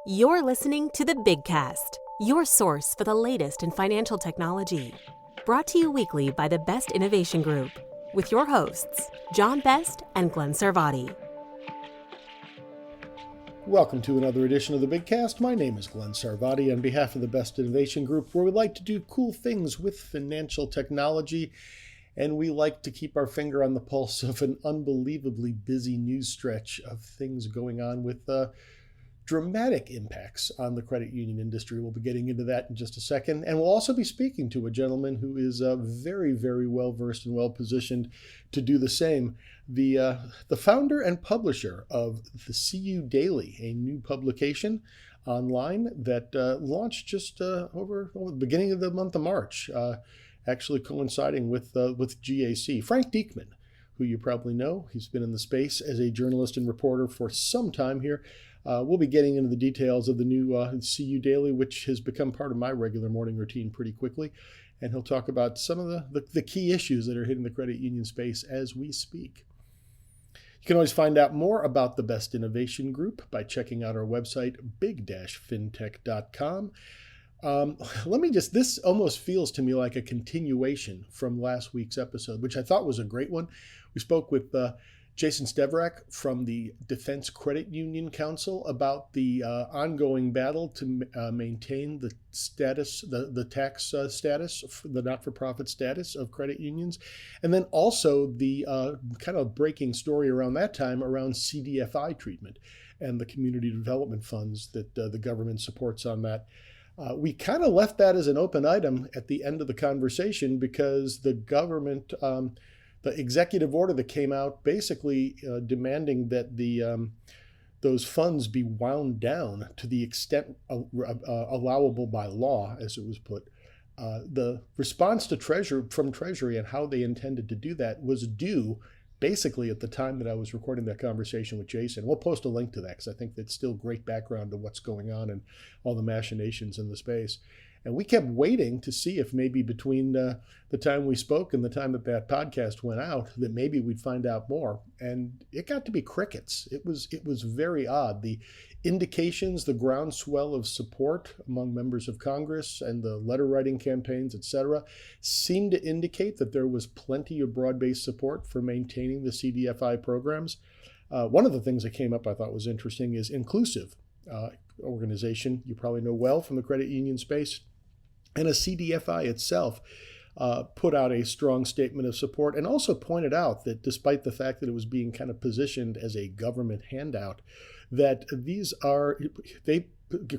You're listening to the Bigcast, your source for the latest in financial technology. Brought to you weekly by the Best Innovation Group, with your hosts, John Best and Glenn Sarvati. Welcome to another edition of the Bigcast. My name is Glenn Sarvati on behalf of the Best Innovation Group, where we like to do cool things with financial technology, and we like to keep our finger on the pulse of an unbelievably busy news stretch of things going on with dramatic impacts on the credit union industry. We'll be getting into that in just a second. And we'll also be speaking to a gentleman who is very, very well versed and well positioned to do the same. The founder and publisher of the CU Daily, a new publication online that launched just over the beginning of the month of March, actually coinciding with GAC. Frank Diekman, who you probably know. He's been in the space as a journalist and reporter for some time here. We'll be getting into the details of the new CU Daily, which has become part of my regular morning routine pretty quickly. And he'll talk about some of the key issues that are hitting the credit union space as we speak. You can always find out more about the Best Innovation Group by checking out our website, big-fintech.com. This almost feels to me like a continuation from last week's episode, which I thought was a great one. We spoke with Jason Steverak from the Defense Credit Union Council about the ongoing battle to maintain the status, the tax status, the not-for-profit status of credit unions. And then also the kind of breaking story around that time around CDFI treatment and the community development funds that the government supports on that. We kind of left that as an open item at the end of the conversation because the government, the executive order that came out basically demanding that those funds be wound down to the extent allowable by law, as it was put. The response to from Treasury and how they intended to do that was due basically at the time that I was recording that conversation with Jason. We'll post a link to that because I think that's still great background to what's going on and all the machinations in the space. And we kept waiting to see if maybe between the time we spoke and the time that podcast went out, that maybe we'd find out more. And it got to be crickets. It was very odd. The indications, the groundswell of support among members of Congress and the letter writing campaigns, etc., seemed to indicate that there was plenty of broad-based support for maintaining the CDFI programs. One of the things that came up I thought was interesting is Inclusive, organization you probably know well from the credit union space. And a CDFI itself put out a strong statement of support and also pointed out that despite the fact that it was being kind of positioned as a government handout, that they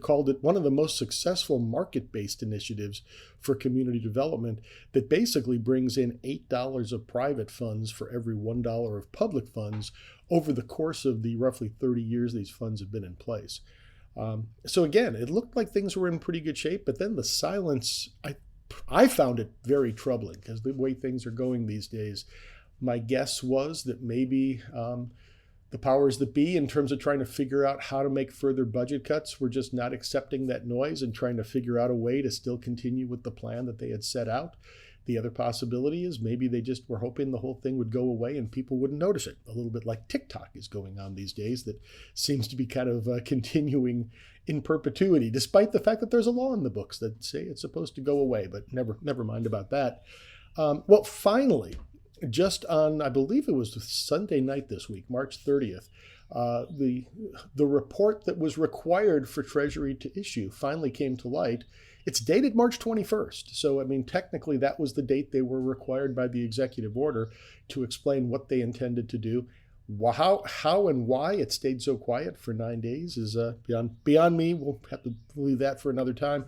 called it one of the most successful market-based initiatives for community development that basically brings in $8 of private funds for every $1 of public funds over the course of the roughly 30 years these funds have been in place. So again, it looked like things were in pretty good shape, but then the silence, I found it very troubling because the way things are going these days, my guess was that maybe the powers that be in terms of trying to figure out how to make further budget cuts were just not accepting that noise and trying to figure out a way to still continue with the plan that they had set out. The other possibility is maybe they just were hoping the whole thing would go away and people wouldn't notice it. A little bit like TikTok is going on these days that seems to be kind of continuing in perpetuity, despite the fact that there's a law in the books that say it's supposed to go away, but never mind about that. Well, finally, just on, I believe it was Sunday night this week, March 30th, the report that was required for Treasury to issue finally came to light. It's dated March 21st. So, I mean, technically that was the date they were required by the executive order to explain what they intended to do. How and why it stayed so quiet for 9 days is beyond me. We'll have to leave that for another time.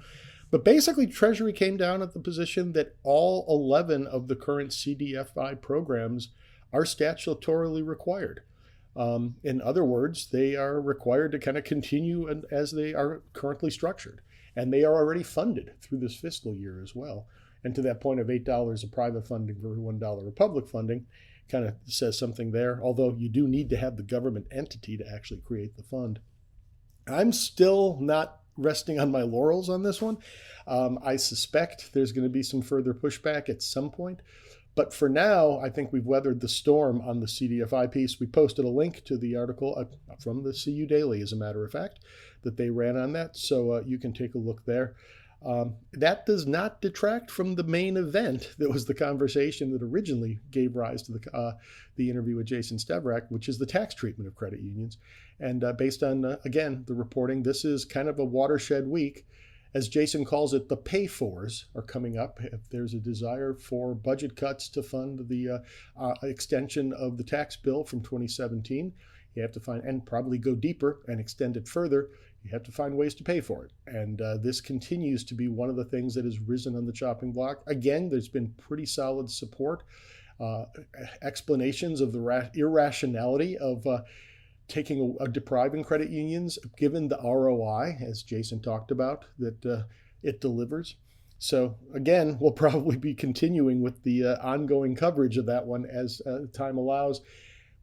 But basically, Treasury came down at the position that all 11 of the current CDFI programs are statutorily required. In other words, they are required to kind of continue as they are currently structured. And they are already funded through this fiscal year as well. And to that point of $8 of private funding for $1 of public funding kind of says something there, although you do need to have the government entity to actually create the fund. I'm still not resting on my laurels on this one. I suspect there's going to be some further pushback at some point. But for now, I think we've weathered the storm on the CDFI piece. We posted a link to the article from the CU Daily, as a matter of fact, that they ran on that. So you can take a look there. That does not detract from the main event that was the conversation that originally gave rise to the interview with Jason Steverak, which is the tax treatment of credit unions. And based on, again, the reporting, this is kind of a watershed week. As Jason calls it, the pay-fors are coming up. If there's a desire for budget cuts to fund the extension of the tax bill from 2017, you have to find, and probably go deeper and extend it further, you have to find ways to pay for it. And this continues to be one of the things that has risen on the chopping block. Again, there's been pretty solid support, explanations of the irrationality of depriving credit unions, given the ROI, as Jason talked about, that it delivers. So again, we'll probably be continuing with the ongoing coverage of that one as time allows.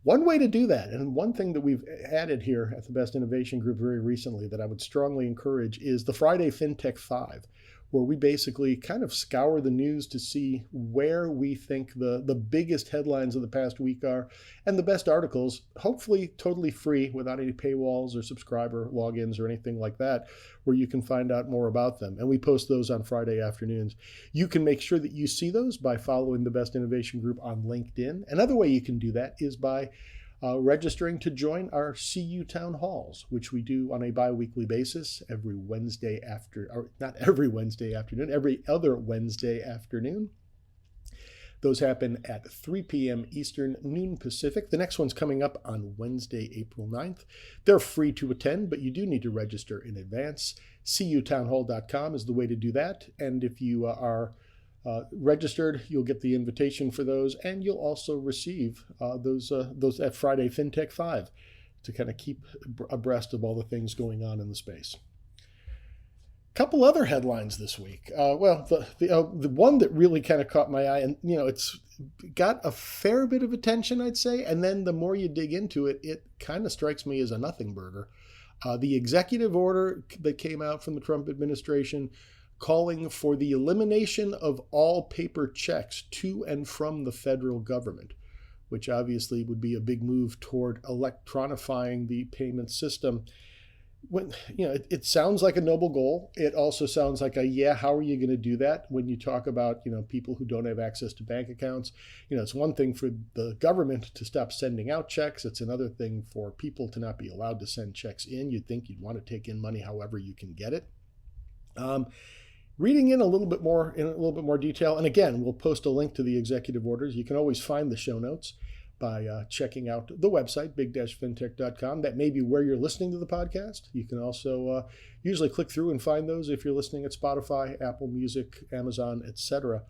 One way to do that, and one thing that we've added here at the Best Innovation Group very recently that I would strongly encourage, is the Friday FinTech 5, where we basically kind of scour the news to see where we think the biggest headlines of the past week are, and the best articles, hopefully totally free without any paywalls or subscriber logins or anything like that, where you can find out more about them. And we post those on Friday afternoons. You can make sure that you see those by following the Best Innovation Group on LinkedIn. Another way you can do that is by registering to join our CU Town Halls, which we do on a bi-weekly basis every Wednesday not every Wednesday afternoon, every other Wednesday afternoon. Those happen at 3 p.m. Eastern, noon Pacific. The next one's coming up on Wednesday, April 9th. They're free to attend, but you do need to register in advance. cutownhall.com is the way to do that. And if you are registered, you'll get the invitation for those, and you'll also receive those at Friday FinTech 5 to kind of keep abreast of all the things going on in the space. Couple other headlines this week. The one that really kind of caught my eye, and it's got a fair bit of attention, I'd say, and then the more you dig into it, it kind of strikes me as a nothing burger. The executive order that came out from the Trump administration calling for the elimination of all paper checks to and from the federal government, which obviously would be a big move toward electronifying the payment system. It sounds like a noble goal. It also sounds like how are you going to do that when you talk about, people who don't have access to bank accounts? It's one thing for the government to stop sending out checks. It's another thing for people to not be allowed to send checks in. You'd think you'd want to take in money however you can get it. Reading in a little bit more detail, and again, we'll post a link to the executive orders. You can always find the show notes by checking out the website, big-fintech.com. That may be where you're listening to the podcast. You can also usually click through and find those if you're listening at Spotify, Apple Music, Amazon, etc.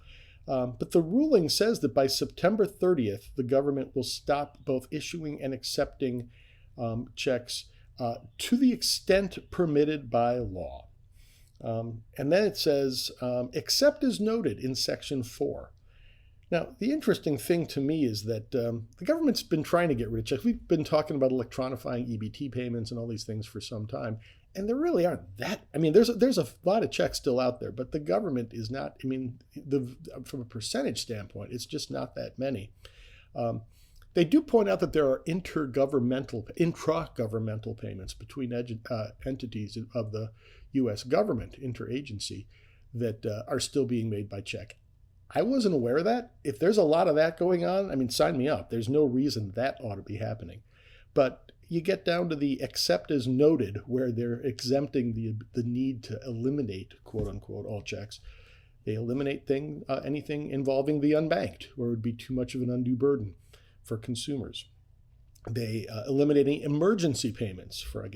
But the ruling says that by September 30th, the government will stop both issuing and accepting checks to the extent permitted by law. And then it says, except as noted in Section 4. Now, the interesting thing to me is that the government's been trying to get rid of checks. We've been talking about electronifying EBT payments and all these things for some time, and there really aren't that. There's a lot of checks still out there, but the government is not. From a percentage standpoint, it's just not that many. They do point out that there are intragovernmental payments between entities of the U.S. government, interagency, that are still being made by check. I wasn't aware of that. If there's a lot of that going on, sign me up. There's no reason that ought to be happening. But you get down to the except as noted, where they're exempting the need to eliminate, quote unquote, all checks. They eliminate anything involving the unbanked, where it would be too much of an undue burden for consumers. They eliminate any emergency payments for,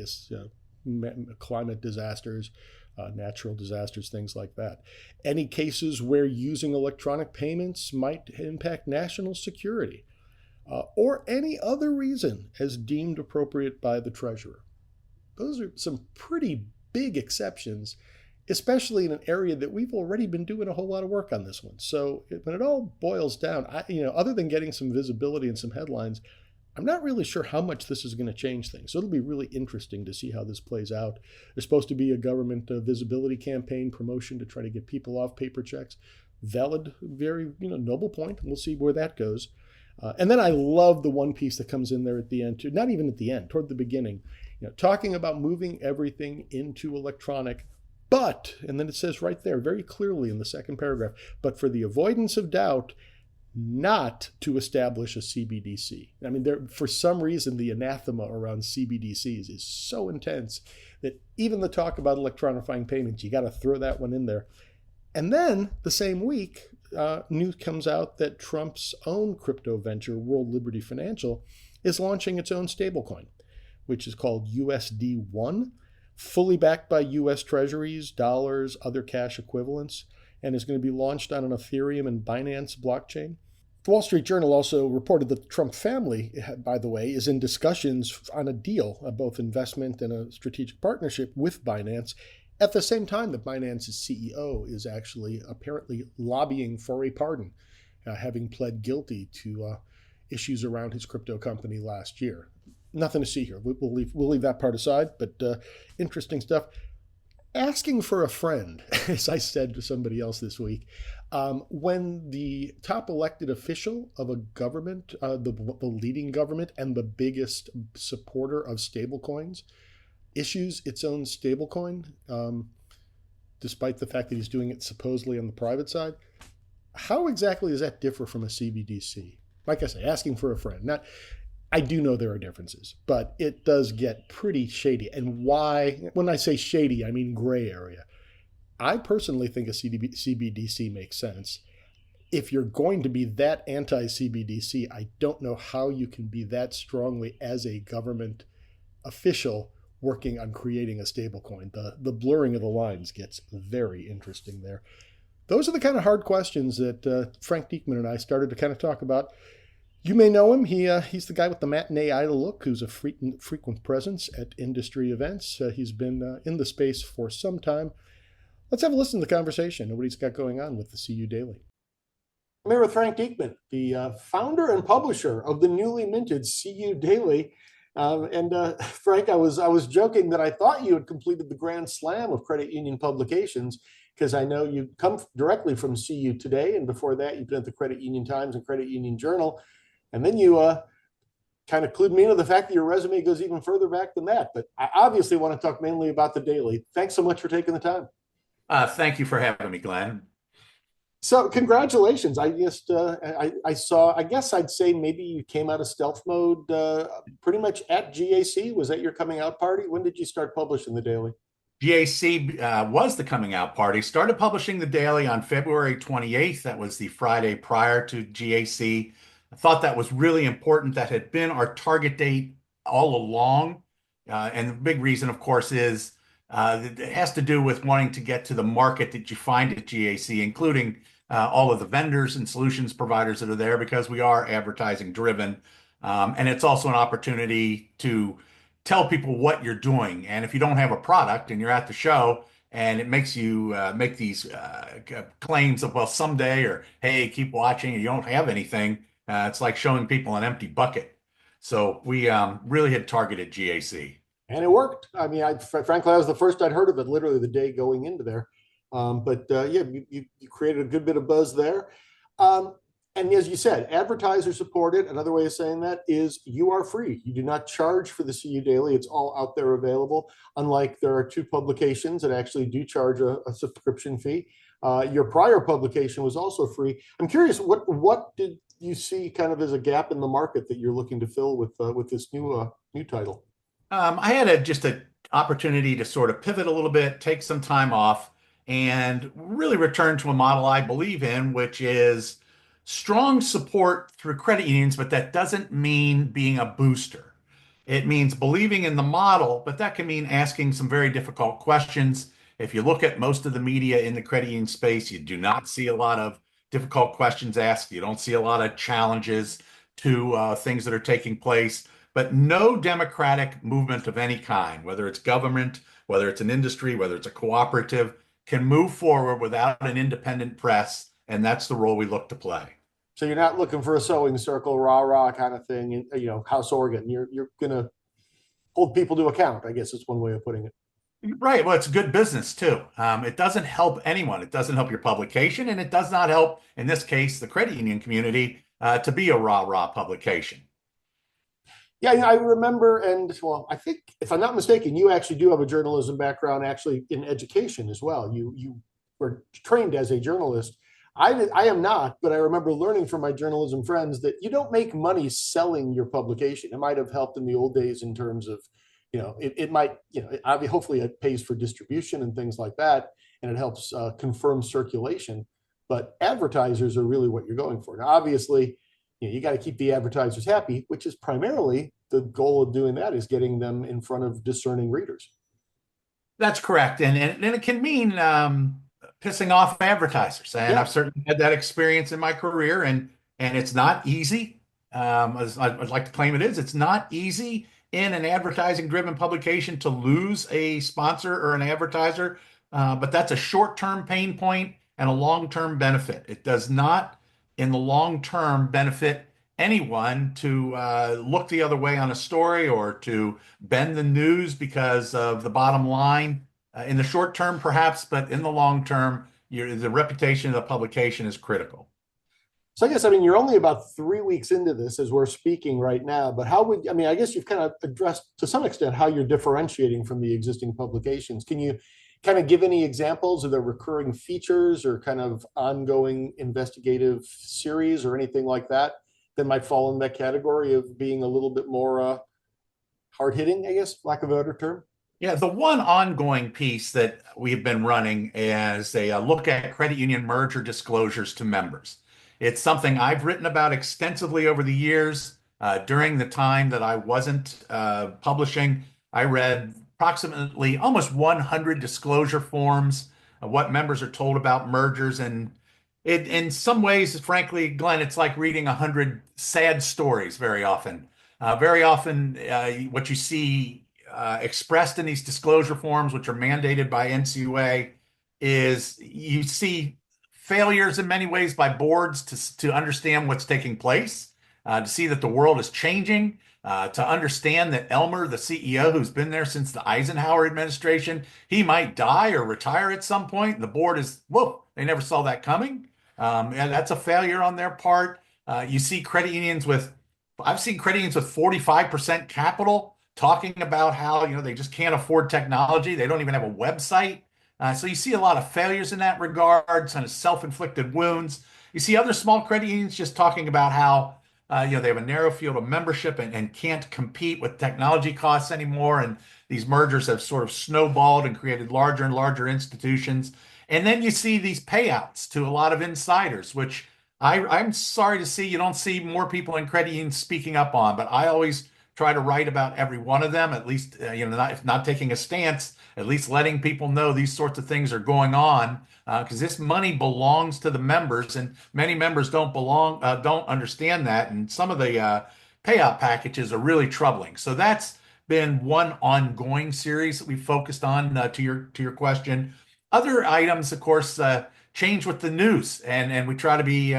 climate disasters, natural disasters, things like that. Any cases where using electronic payments might impact national security, or any other reason as deemed appropriate by the Treasurer. Those are some pretty big exceptions, especially in an area that we've already been doing a whole lot of work on this one. So when it all boils down, other than getting some visibility and some headlines, I'm not really sure how much this is going to change things. So it'll be really interesting to see how this plays out. There's supposed to be a government visibility campaign promotion to try to get people off paper checks. Valid, very noble point. We'll see where that goes. And then I love the one piece that comes in there at the end, too. Not even at the end, toward the beginning, talking about moving everything into electronic. But, and then it says right there very clearly in the second paragraph, but for the avoidance of doubt, not to establish a CBDC. I mean, for some reason, the anathema around CBDCs is so intense that even the talk about electronifying payments, you got to throw that one in there. And then the same week, news comes out that Trump's own crypto venture, World Liberty Financial, is launching its own stablecoin, which is called USD1, fully backed by US treasuries, dollars, other cash equivalents, and is going to be launched on an Ethereum and Binance blockchain. The Wall Street Journal also reported that the Trump family, by the way, is in discussions on a deal, both investment and a strategic partnership with Binance, at the same time that Binance's CEO is actually apparently lobbying for a pardon, having pled guilty to issues around his crypto company last year. Nothing to see here. We'll leave that part aside, but interesting stuff. Asking for a friend, as I said to somebody else this week, when the top elected official of a government, the leading government and the biggest supporter of stablecoins, issues its own stablecoin, despite the fact that he's doing it supposedly on the private side, how exactly does that differ from a CBDC? Like I say, asking for a friend. I do know there are differences, but it does get pretty shady. And why? When I say shady, I mean gray area. I personally think a CBDC makes sense. If you're going to be that anti-CBDC, I don't know how you can be that strongly as a government official working on creating a stablecoin. The blurring of the lines gets very interesting there. Those are the kind of hard questions that Frank Diekman and I started to kind of talk about. You may know him. He's the guy with the matinee idol look who's a frequent presence at industry events. He's been in the space for some time. Let's have a listen to the conversation and what he's got going on with the CU Daily. I'm here with Frank Diekman, the founder and publisher of the newly minted CU Daily. Frank, I was joking that I thought you had completed the grand slam of credit union publications, because I know you come directly from CU Today, and before that you've been at the Credit Union Times and Credit Union Journal. And then you kind of clued me into the fact that your resume goes even further back than that. But I obviously want to talk mainly about the Daily. Thanks so much for taking the time. Thank you for having me, Glenn. So congratulations. I just, I saw, I guess I'd say maybe you came out of stealth mode pretty much at GAC. Was that your coming out party? When did you start publishing the Daily? GAC was the coming out party. Started publishing the Daily on February 28th. That was the Friday prior to GAC. I thought that was really important. That had been our target date all along. And the big reason, of course, is it has to do with wanting to get to the market that you find at GAC, including all of the vendors and solutions providers that are there, because we are advertising driven. And it's also an opportunity to tell people what you're doing. And if you don't have a product and you're at the show and it makes you make these claims of, well, someday, or, hey, keep watching, and you don't have anything, it's like showing people an empty bucket. So we really had targeted GAC. And it worked. I mean, frankly, I was the first I'd heard of it, literally the day going into there. Yeah, you created a good bit of buzz there. And as you said, advertiser supported. Another way of saying that is you are free. You do not charge for the CU Daily. It's all out there available. Unlike there are two publications that actually do charge a subscription fee. Your prior publication was also free. I'm curious, what did you see kind of as a gap in the market that you're looking to fill with this new title? I had just an opportunity to sort of pivot a little bit, take some time off, and really return to a model I believe in, which is strong support through credit unions, but that doesn't mean being a booster. It means believing in the model, but that can mean asking some very difficult questions. If you look at most of the media in the credit union space, you do not see a lot of difficult questions asked. You don't see a lot of challenges to things that are taking place. But no democratic movement of any kind, whether it's government, whether it's an industry, whether it's a cooperative, can move forward without an independent press, and that's the role we look to play. So you're not looking for a sewing circle, rah-rah kind of thing, House organ. You're going to hold people to account, I guess is one way of putting it. Right. Well, it's good business too. It doesn't help anyone. It doesn't help your publication, and it does not help, in this case, the credit union community to be a rah-rah publication. Yeah, I remember, and well, I think if I'm not mistaken, you actually do have a journalism background, actually in education as well. You were trained as a journalist. I am not, but I remember learning from my journalism friends that you don't make money selling your publication. It might have helped in the old days in terms of, it might, hopefully it pays for distribution and things like that, and it helps confirm circulation. But advertisers are really what you're going for. Now, obviously, you got to keep the advertisers happy, which is primarily the goal of doing that, is getting them in front of discerning readers. That's correct. And it can mean pissing off advertisers. And Yeah. I've certainly had that experience in my career, and it's not easy. As I'd like to claim it is, it's not easy in an advertising driven publication to lose a sponsor or an advertiser. But that's a short-term pain point and a long-term benefit. It does not, in the long term, benefit anyone to look the other way on a story or to bend the news because of the bottom line. In the short term, perhaps, but in the long term, the reputation of the publication is critical. So I guess, you're only about 3 weeks into this as we're speaking right now, but I guess you've kind of addressed to some extent how you're differentiating from the existing publications. Can you kind of give any examples of the recurring features or kind of ongoing investigative series or anything like that that might fall in that category of being a little bit more hard hitting, I guess, lack of a better term? Yeah, the one ongoing piece that we've been running is a look at credit union merger disclosures to members. It's something I've written about extensively over the years. During the time that I wasn't publishing, I read approximately almost 100 disclosure forms of what members are told about mergers. And in some ways, frankly, Glenn, it's like reading 100 sad stories very often, what you see expressed in these disclosure forms, which are mandated by NCUA, is you see failures in many ways by boards to understand what's taking place, to see that the world is changing, to understand that Elmer, the CEO, who's been there since the Eisenhower administration, he might die or retire at some point. And the board is, whoa, they never saw that coming. And that's a failure on their part. You see credit unions with, I've seen credit unions with 45% capital talking about how, they just can't afford technology. They don't even have a website. So you see a lot of failures in that regard, kind of self-inflicted wounds. You see other small credit unions just talking about how, they have a narrow field of membership and can't compete with technology costs anymore. And these mergers have sort of snowballed and created larger and larger institutions. And then you see these payouts to a lot of insiders, which I'm sorry to see you don't see more people in credit unions speaking up on, but I always try to write about every one of them, at least, not, if not taking a stance, at least letting people know these sorts of things are going on, because this money belongs to the members, and many members don't understand that, and some of the payout packages are really troubling. So that's been one ongoing series that we focused on, to your question. Other items, of course, change with the news, and we try to be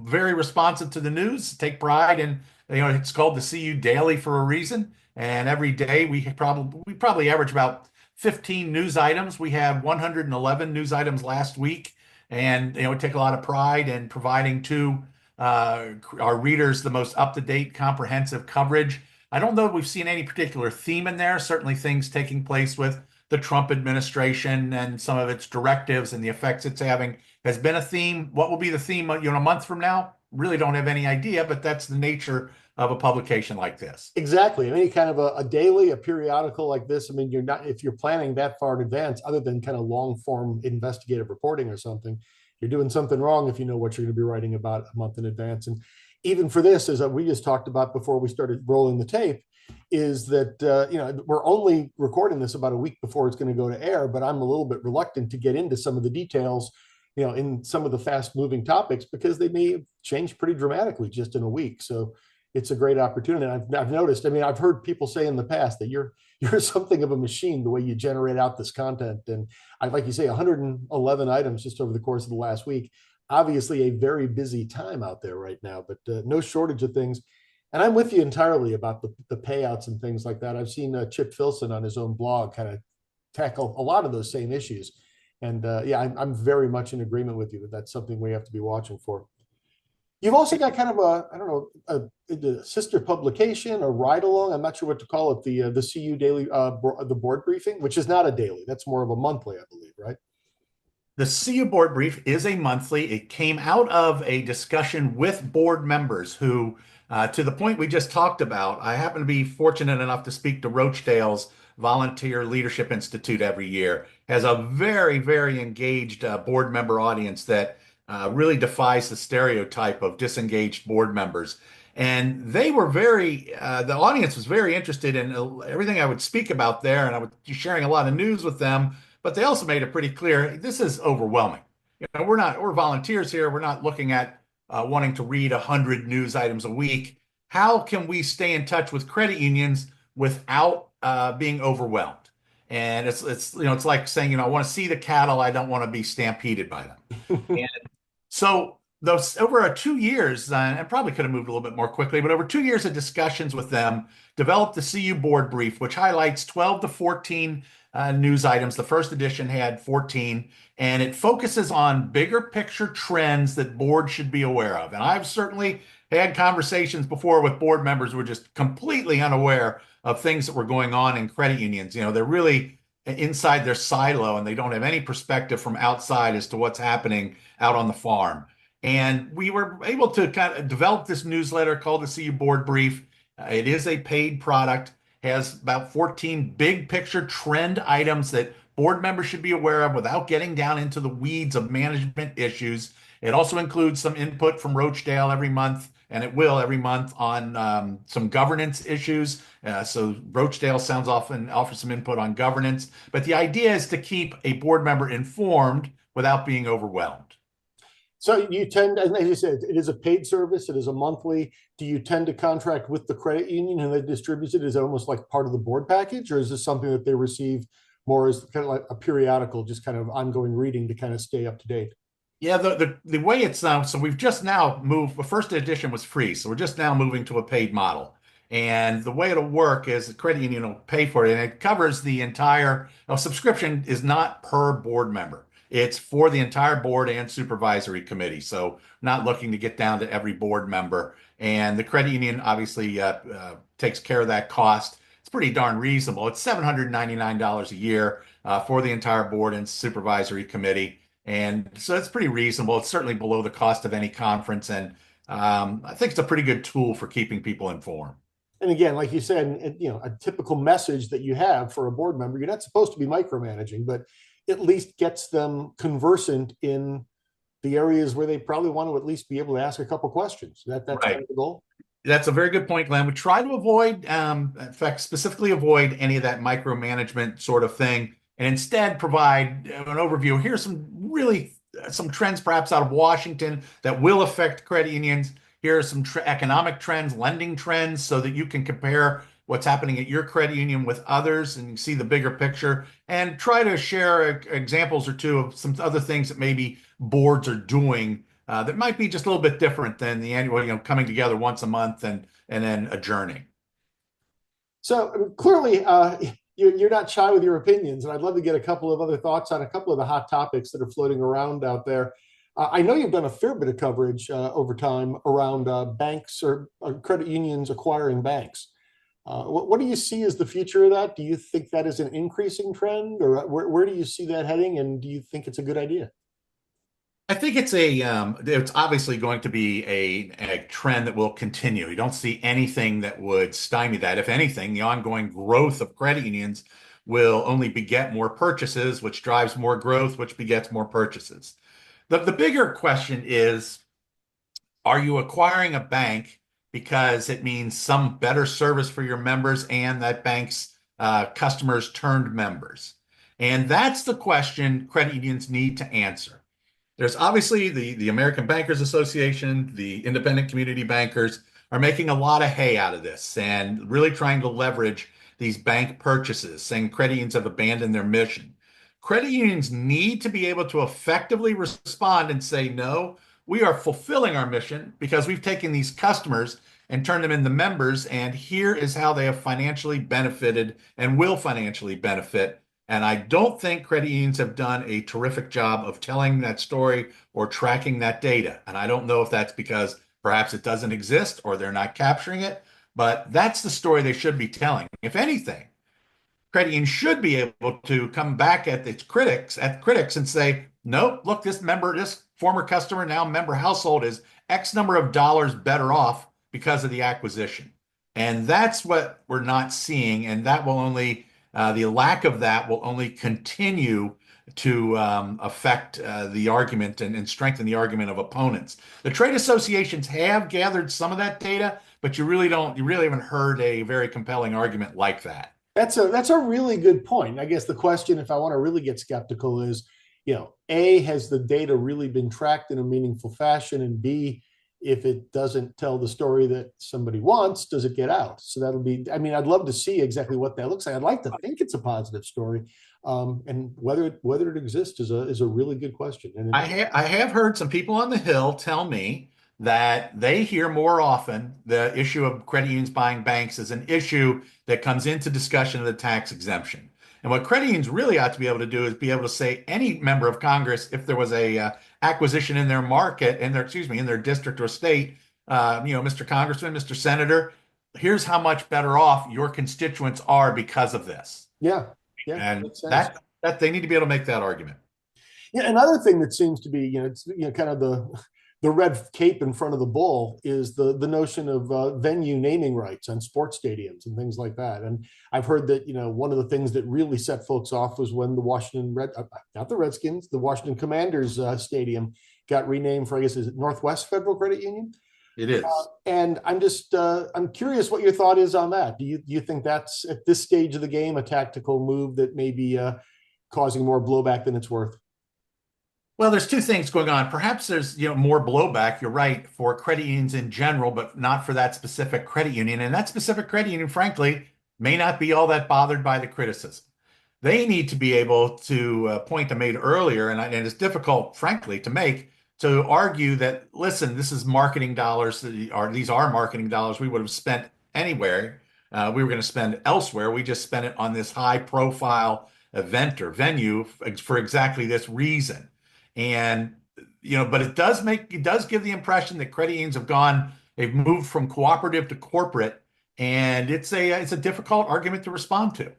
very responsive to the news. Take pride in, it's called the CU Daily for a reason. And every day we probably average about 15 news items. We had 111 news items last week, and we take a lot of pride in providing to our readers the most up-to-date, comprehensive coverage. I don't know if we've seen any particular theme in there. Certainly, things taking place with the Trump administration and some of its directives and the effects it's having has been a theme. What will be the theme, a month from now? Really don't have any idea, but that's the nature of a publication like this. Exactly. Any kind of a daily, a periodical like this, you're not, if you're planning that far in advance, other than kind of long form investigative reporting or something, you're doing something wrong if you know what you're going to be writing about a month in advance. And even for this, as we just talked about before we started rolling the tape, is that we're only recording this about a week before it's going to go to air, but I'm a little bit reluctant to get into some of the details, in some of the fast moving topics, because they may change pretty dramatically just in a week. So it's a great opportunity. And I've noticed, I've heard people say in the past that you're something of a machine, the way you generate out this content. And like you say, 111 items just over the course of the last week. Obviously a very busy time out there right now, but no shortage of things. And I'm with you entirely about the payouts and things like that. I've seen Chip Filson on his own blog kind of tackle a lot of those same issues. And yeah, I'm very much in agreement with you that that's something we have to be watching for. You've also got kind of a, I don't know, a sister publication, a ride along. I'm not sure what to call it. The CU daily, the board briefing, which is not a daily. That's more of a monthly, I believe, right? The CU board brief is a monthly. It came out of a discussion with board members who, to the point we just talked about, I happen to be fortunate enough to speak to Rochdale's Volunteer Leadership Institute every year. Has a very, very engaged board member audience that really defies the stereotype of disengaged board members. And they were the audience was very interested in everything I would speak about there, and I was sharing a lot of news with them. But they also made it pretty clear this is overwhelming. We're volunteers here. We're not looking at wanting to read 100 news items a week. How can we stay in touch with credit unions without being overwhelmed? And it's like saying, I want to see the cattle. I don't want to be stampeded by them. And so those over 2 years, and probably could have moved a little bit more quickly, but over 2 years of discussions with them, developed the CU board brief, which highlights 12 to 14 news items. The first edition had 14, and it focuses on bigger picture trends that boards should be aware of. And I've certainly had conversations before with board members who were just completely unaware of things that were going on in credit unions. They're really inside their silo and they don't have any perspective from outside as to what's happening out on the farm. And we were able to kind of develop this newsletter called the CU Board Brief. It is a paid product, has about 14 big picture trend items that board members should be aware of without getting down into the weeds of management issues. It also includes some input from Rochdale every month, and it will every month on some governance issues. So Rochdale offers some input on governance, but the idea is to keep a board member informed without being overwhelmed. So you tend, as you said, it is a paid service. It is a monthly. Do you tend to contract with the credit union and they distribute it as almost like part of the board package, or is this something that they receive more as kind of like a periodical, just kind of ongoing reading to kind of stay up to date? Yeah, the way it's now, so we've just now moved. The first edition was free, so we're just now moving to a paid model. And the way it'll work is the credit union will pay for it, and it covers the entire subscription is not per board member. It's for the entire board and supervisory committee. So not looking to get down to every board member. And the credit union obviously takes care of that cost. It's pretty darn reasonable. It's $799 a year for the entire board and supervisory committee. And so it's pretty reasonable. It's certainly below the cost of any conference. And I think it's a pretty good tool for keeping people informed. And again, like you said, a typical message that you have for a board member, you're not supposed to be micromanaging, but at least gets them conversant in the areas where they probably want to at least be able to ask a couple questions. That's right. Kind of the goal. That's a very good point, Glenn. We try to avoid, in fact, specifically avoid any of that micromanagement sort of thing, and instead provide an overview. Here's some trends perhaps out of Washington that will affect credit unions. Here are some economic trends, lending trends, so that you can compare what's happening at your credit union with others and you see the bigger picture, and try to share examples or two of some other things that maybe boards are doing that might be just a little bit different than the annual, coming together once a month and then adjourning. So clearly, you're not shy with your opinions, and I'd love to get a couple of other thoughts on a couple of the hot topics that are floating around out there. I know you've done a fair bit of coverage over time around banks or credit unions acquiring banks. What do you see as the future of that? Do you think that is an increasing trend, or where do you see that heading? And do you think it's a good idea? I think it's obviously going to be a trend that will continue. You don't see anything that would stymie that. If anything, the ongoing growth of credit unions will only beget more purchases, which drives more growth, which begets more purchases. The bigger question is, are you acquiring a bank because it means some better service for your members and that bank's customers turned members? And that's the question credit unions need to answer. There's obviously the American Bankers Association, the independent community bankers are making a lot of hay out of this and really trying to leverage these bank purchases, saying credit unions have abandoned their mission. Credit unions need to be able to effectively respond and say, no, we are fulfilling our mission because we've taken these customers and turned them into members, and here is how they have financially benefited and will financially benefit And I don't think credit unions have done a terrific job of telling that story or tracking that data. And I don't know if that's because perhaps it doesn't exist or they're not capturing it, but that's the story they should be telling. If anything, credit union should be able to come back at critics and say, nope, look, this former customer, now member household is X number of dollars better off because of the acquisition. And that's what we're not seeing. And that will only, the lack of that will only continue to affect the argument and strengthen the argument of opponents. The trade associations have gathered some of that data, but you really haven't heard a very compelling argument like that. That's a really good point. I guess the question, if I want to really get skeptical, is, A, has the data really been tracked in a meaningful fashion? And B, if it doesn't tell the story that somebody wants, does it get out? So that'll be, I mean, I'd love to see exactly what that looks like. I'd like to think it's a positive story. And whether it exists is a really good question. And I have heard some people on the Hill tell me that they hear more often the issue of credit unions buying banks as an issue that comes into discussion of the tax exemption. And what credit unions really ought to be able to do is be able to say any member of Congress, if there was a acquisition in their market, in their district or state, Mr. Congressman, Mr. Senator, here's how much better off your constituents are because of this. yeah, And that they need to be able to make that argument. Yeah, another thing that seems to be, it's kind of the red cape in front of the bull is the notion of venue naming rights on sports stadiums and things like that. And I've heard that one of the things that really set folks off was when not the Redskins, the Washington Commanders stadium got renamed for, I guess, is it Northwest Federal Credit Union? It is. And I'm curious what your thought is on that. Do you think that's at this stage of the game a tactical move that may be causing more blowback than it's worth? Well, there's two things going on. Perhaps there's, more blowback, you're right, for credit unions in general, but not for that specific credit union. And that specific credit union, frankly, may not be all that bothered by the criticism. They need to be able to point I made earlier, and it's difficult, frankly, to argue that, listen, this is marketing dollars, these are marketing dollars we would have spent anywhere. We were going to spend elsewhere. We just spent it on this high profile event or venue for exactly this reason. And, but it does give the impression that credit unions they've moved from cooperative to corporate, and it's a difficult argument to respond to.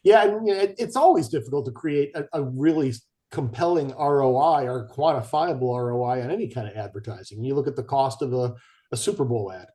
Yeah, and it's always difficult to create a really compelling ROI or quantifiable ROI on any kind of advertising. You look at the cost of a Super Bowl ad.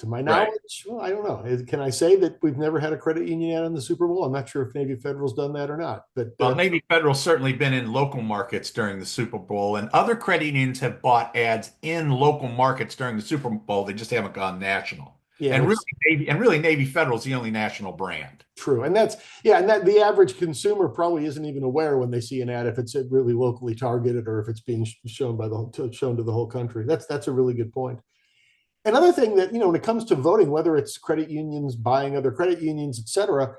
To my knowledge, well, I don't know. Can I say that we've never had a credit union ad on the Super Bowl? I'm not sure if Navy Federal's done that or not. But Navy Federal's certainly been in local markets during the Super Bowl, and other credit unions have bought ads in local markets during the Super Bowl. They just haven't gone national. Yeah, and really, Navy Federal's the only national brand. True, and that the average consumer probably isn't even aware when they see an ad if it's really locally targeted or if it's being shown to the whole country. That's a really good point. Another thing that, when it comes to voting, whether it's credit unions buying other credit unions, et cetera,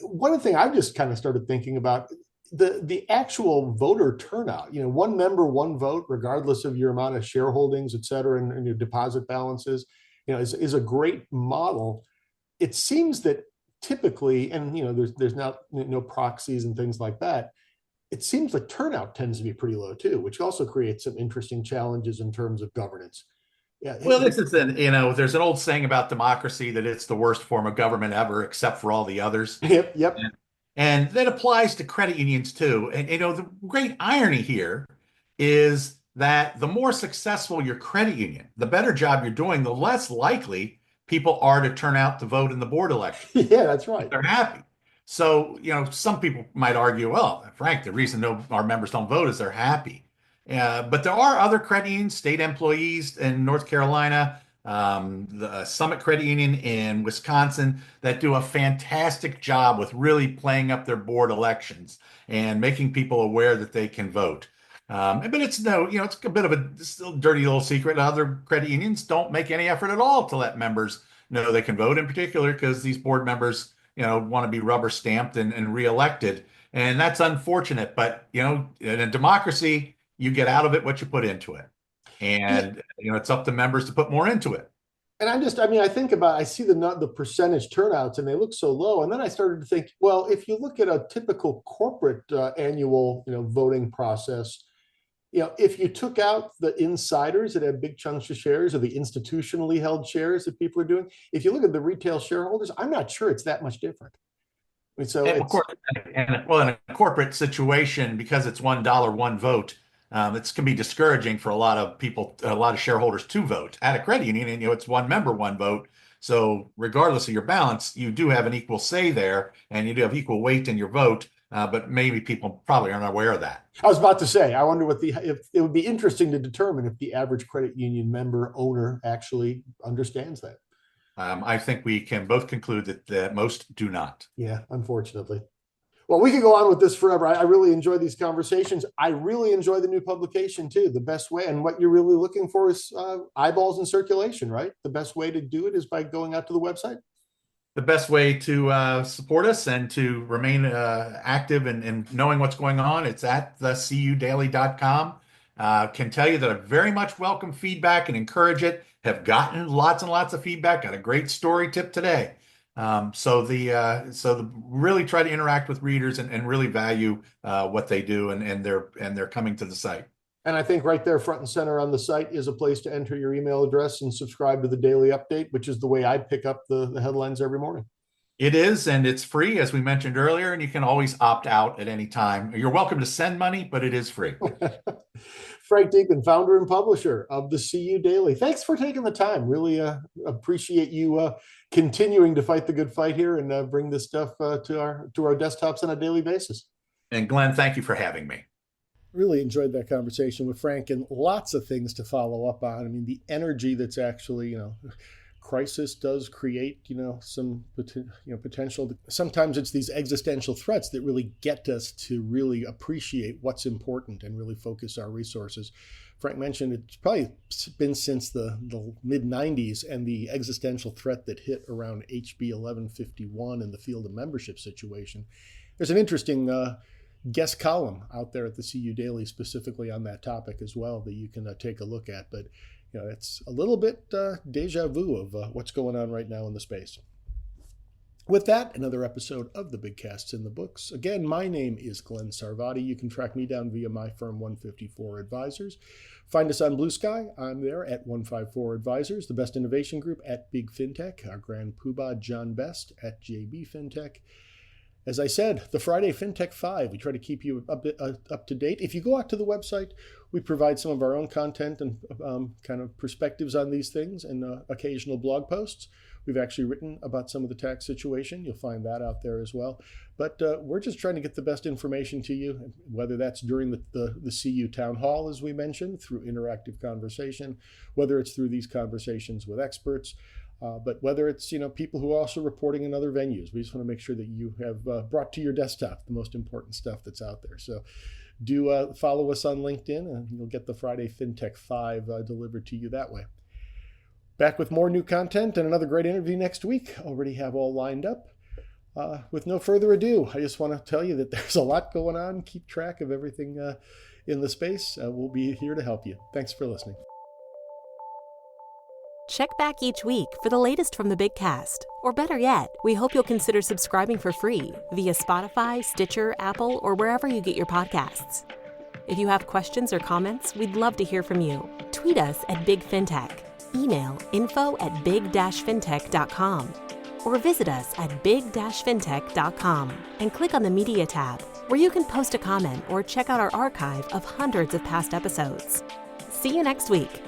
one thing I've just kind of started thinking about, the actual voter turnout, one member, one vote, regardless of your amount of shareholdings, et cetera, and your deposit balances, is a great model. It seems that typically, and, there's not no proxies and things like that. It seems like turnout tends to be pretty low too, which also creates some interesting challenges in terms of governance. Yeah. Well, there's an old saying about democracy that it's the worst form of government ever, except for all the others. Yep. And that applies to credit unions too. And, the great irony here is that the more successful your credit union, the better job you're doing, the less likely people are to turn out to vote in the board election. Yeah, that's right. They're happy. So, some people might argue, well, Frank, the reason our members don't vote is they're happy. But there are other credit unions, state employees in North Carolina, the Summit Credit Union in Wisconsin that do a fantastic job with really playing up their board elections and making people aware that they can vote. But it's a bit of a still dirty little secret. Other credit unions don't make any effort at all to let members know they can vote, in particular because these board members, want to be rubber stamped and reelected. And that's unfortunate. But, in a democracy, you get out of it what you put into it. And, it's up to members to put more into it. And I think I see the percentage turnouts and they look so low. And then I started to think, well, if you look at a typical corporate annual, voting process, if you took out the insiders that have big chunks of shares or the institutionally held shares that people are doing, if you look at the retail shareholders, I'm not sure it's that much different. So and of course, in a corporate situation, because it's $1, one vote, it can be discouraging for a lot of people, a lot of shareholders to vote. At a credit union, it's one member, one vote. So regardless of your balance, you do have an equal say there, and you do have equal weight in your vote. But maybe people probably aren't aware of that. I was about to say, I wonder if it would be interesting to determine if the average credit union member owner actually understands that. I think we can both conclude that most do not. Yeah, unfortunately. Well, we could go on with this forever. I really enjoy these conversations. I really enjoy the new publication too. The best way, and what you're really looking for is eyeballs in circulation, right? The best way to do it is by going out to the website. The best way to support us and to remain active and knowing what's going on, it's at thecudaily.com. Can tell you that I very much welcome feedback and encourage it. Have gotten lots and lots of feedback. Got a great story tip today. So really try to interact with readers and really value what they do and they're coming to the site. And I think right there, front and center on the site, is a place to enter your email address and subscribe to the daily update, which is the way I pick up the headlines every morning. It is, and it's free, as we mentioned earlier, and you can always opt out at any time. You're welcome to send money, but it is free. Frank Deacon, founder and publisher of the CU Daily. Thanks for taking the time. Really appreciate you continuing to fight the good fight here and bring this stuff to our desktops on a daily basis. And Glenn, thank you for having me. Really enjoyed that conversation with Frank, and lots of things to follow up on. I mean, the energy that's actually, crisis does create, some potential. Sometimes it's these existential threats that really get us to really appreciate what's important and really focus our resources. Frank mentioned it's probably been since the mid 90s, and the existential threat that hit around HB 1151 in the field of membership situation. There's an interesting guest column out there at the CU Daily specifically on that topic as well that you can take a look at. But it's a little bit deja vu of what's going on right now in the space. With that, another episode of the Big Casts in the books. Again, my name is Glenn Sarvati. You can track me down via my firm 154 Advisors. Find us on Blue Sky. I'm there at 154 Advisors, the Best Innovation Group at Big FinTech, our grand poobah John Best at JB FinTech. As I said, the Friday FinTech 5, we try to keep you up to date. If you go out to the website, we provide some of our own content and kind of perspectives on these things and occasional blog posts. We've actually written about some of the tax situation. You'll find that out there as well. But we're just trying to get the best information to you, whether that's during the CU Town Hall, as we mentioned, through interactive conversation, whether it's through these conversations with experts, but whether it's people who are also reporting in other venues. We just want to make sure that you have brought to your desktop the most important stuff that's out there. So do follow us on LinkedIn, and you'll get the Friday FinTech 5 delivered to you that way. Back with more new content and another great interview next week. Already have all lined up. With no further ado, I just want to tell you that there's a lot going on. Keep track of everything in the space. We'll be here to help you. Thanks for listening. Check back each week for the latest from the Big Cast. Or better yet, we hope you'll consider subscribing for free via Spotify, Stitcher, Apple, or wherever you get your podcasts. If you have questions or comments, we'd love to hear from you. Tweet us at Big FinTech. Email info@big-fintech.com. Or visit us at big-fintech.com and click on the Media tab, where you can post a comment or check out our archive of hundreds of past episodes. See you next week.